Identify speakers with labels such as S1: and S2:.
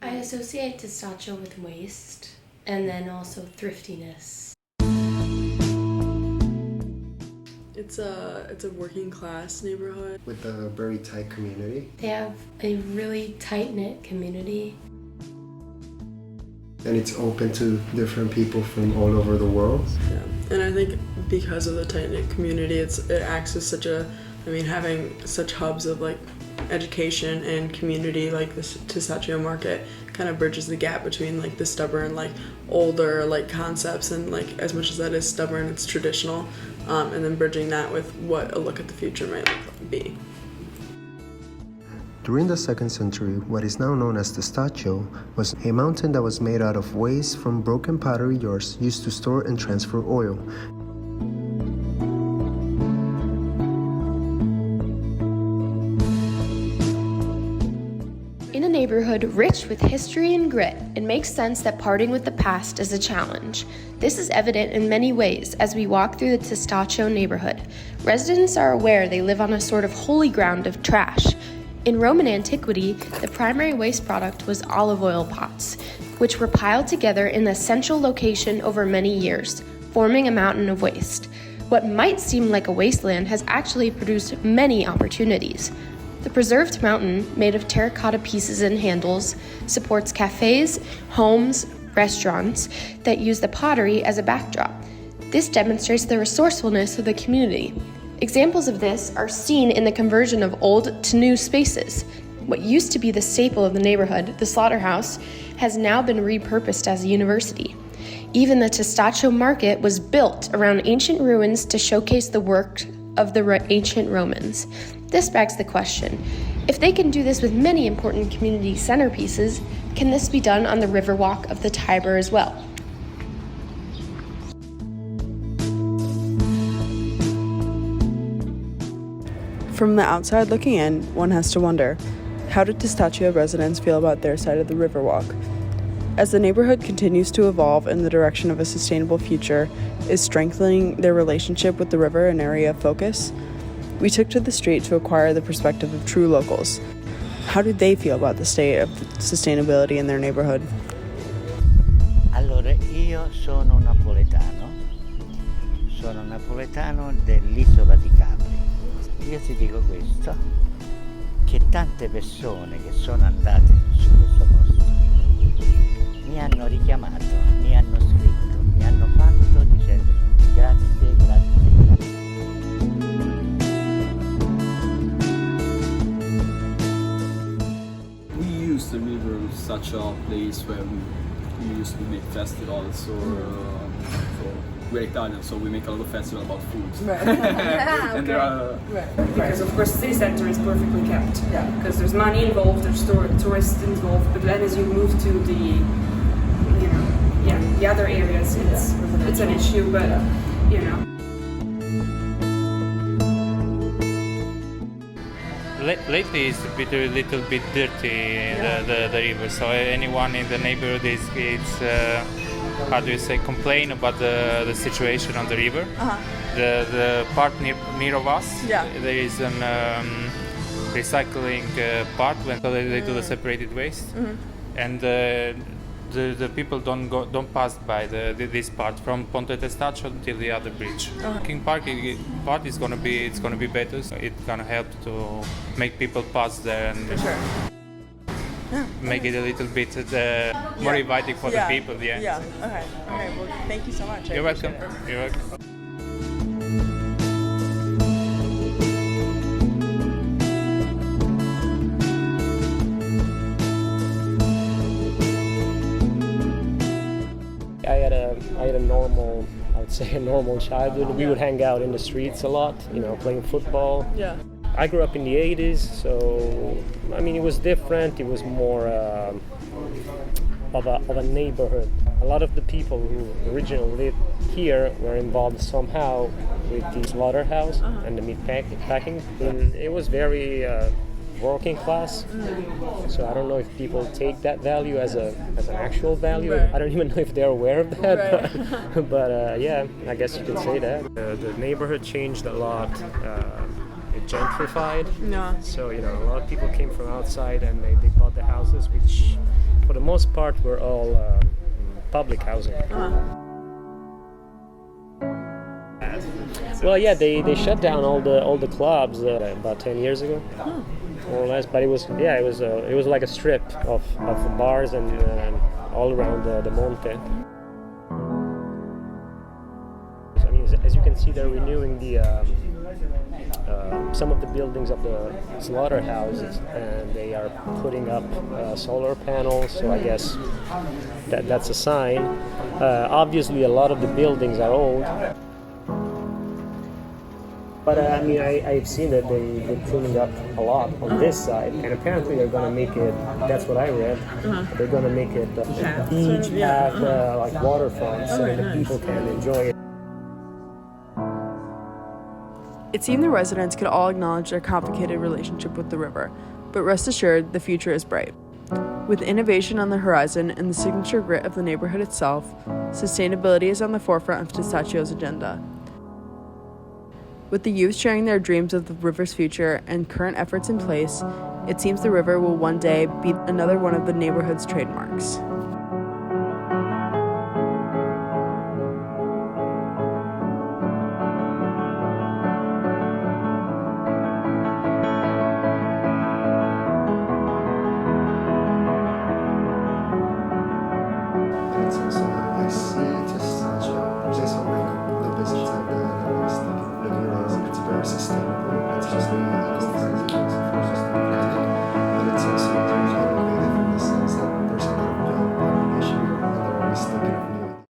S1: I associate Testaccio with waste and then also thriftiness.
S2: It's a working class neighborhood
S3: with a very tight community.
S1: They have a really tight-knit community.
S3: And it's open to different people from all over the world.
S2: Yeah, and I think because of the tight-knit community, it acts as having such hubs of like education and community, like the Testaccio market kind of bridges the gap between like the stubborn, like older like concepts, and like as much as that is stubborn, it's traditional, and then bridging that with what a look at the future might be.
S3: During the 2nd century, what is now known as Testaccio was a mountain that was made out of waste from broken pottery jars used to store and transfer oil.
S1: In a neighborhood rich with history and grit, it makes sense that parting with the past is a challenge. This is evident in many ways as we walk through the Testaccio neighborhood. Residents are aware they live on a sort of holy ground of trash. In Roman antiquity, the primary waste product was olive oil pots, which were piled together in a central location over many years, forming a mountain of waste. What might seem like a wasteland has actually produced many opportunities. The preserved mountain, made of terracotta pieces and handles, supports cafes, homes, restaurants that use the pottery as a backdrop. This demonstrates the resourcefulness of the community. Examples of this are seen in the conversion of old to new spaces. What used to be the staple of the neighborhood, the slaughterhouse, has now been repurposed as a university. Even the Testaccio market was built around ancient ruins to showcase the work of the ancient Romans. This begs the question, if they can do this with many important community centerpieces, can this be done on the Riverwalk of the Tiber as well?
S2: From the outside looking in, one has to wonder, how did Testaccio residents feel about their side of the Riverwalk? As the neighborhood continues to evolve in the direction of a sustainable future, is strengthening their relationship with the river an area of focus? We took to the street to acquire the perspective of true locals. How do they feel about the state of sustainability in their neighborhood?
S4: Allora, io sono napoletano dell'isola di Capri. Io ti dico questo, che tante persone che sono andate su questo posto mi hanno richiamato, mi hanno scritto, mi hanno fatto dicendo grazie.
S5: We use the river as such a place where we used to make festivals so we're Italian, so we make a lot of festivals about food.
S6: Right.
S5: And there are
S6: Because of course the city center is perfectly kept. Yeah. Because there's money involved, there's tourists involved, but then as you move to the the other areas, it's an issue, but
S7: Lately it's a little bit dirty, the river, so anyone in the neighborhood is complain about the situation on the river.
S2: Uh-huh.
S7: The part near of us, there is an recycling part when they do the separated waste, and the people don't pass by this part from Ponte Testaccio until the other bridge. King Park part is gonna be better. So it's gonna help to make people pass there and make it a little bit more inviting for the people. Yeah.
S2: Yeah. Okay. Well, thank you so much.
S7: You're welcome. You're welcome.
S8: I had a normal childhood. We would hang out in the streets a lot, playing football.
S2: Yeah.
S8: I grew up in the 80s, so it was different. It was more of a neighborhood. A lot of the people who originally lived here were involved somehow with the slaughterhouse and the meat packing. And it was very working class, so I don't know if people take that value as an actual value.
S2: Right.
S8: I don't even know if they're aware of that,
S2: Right.
S8: but yeah, I guess you can say that. The neighborhood changed a lot. It gentrified,
S2: Yeah.
S8: so a lot of people came from outside and they bought the houses, which for the most part, were all public housing. Well, yeah, they shut down all the clubs about 10 years ago, more or less. But it was like a strip of bars and all around the Monte. I mean, as you can see, they're renewing the some of the buildings of the slaughterhouses, and they are putting up solar panels. So I guess that's a sign. Obviously, a lot of the buildings are old. But I mean, I've seen that they're cleaning up a lot on this side, and apparently they're gonna make it. That's what I read. They're gonna make it beach path, like waterfront, so that the people can enjoy it.
S2: It seemed the residents could all acknowledge their complicated relationship with the river, but rest assured, the future is bright. With innovation on the horizon and the signature grit of the neighborhood itself, sustainability is on the forefront of Testaccio's agenda. With the youth sharing their dreams of the river's future and current efforts in place, it seems the river will one day be another one of the neighborhood's trademarks.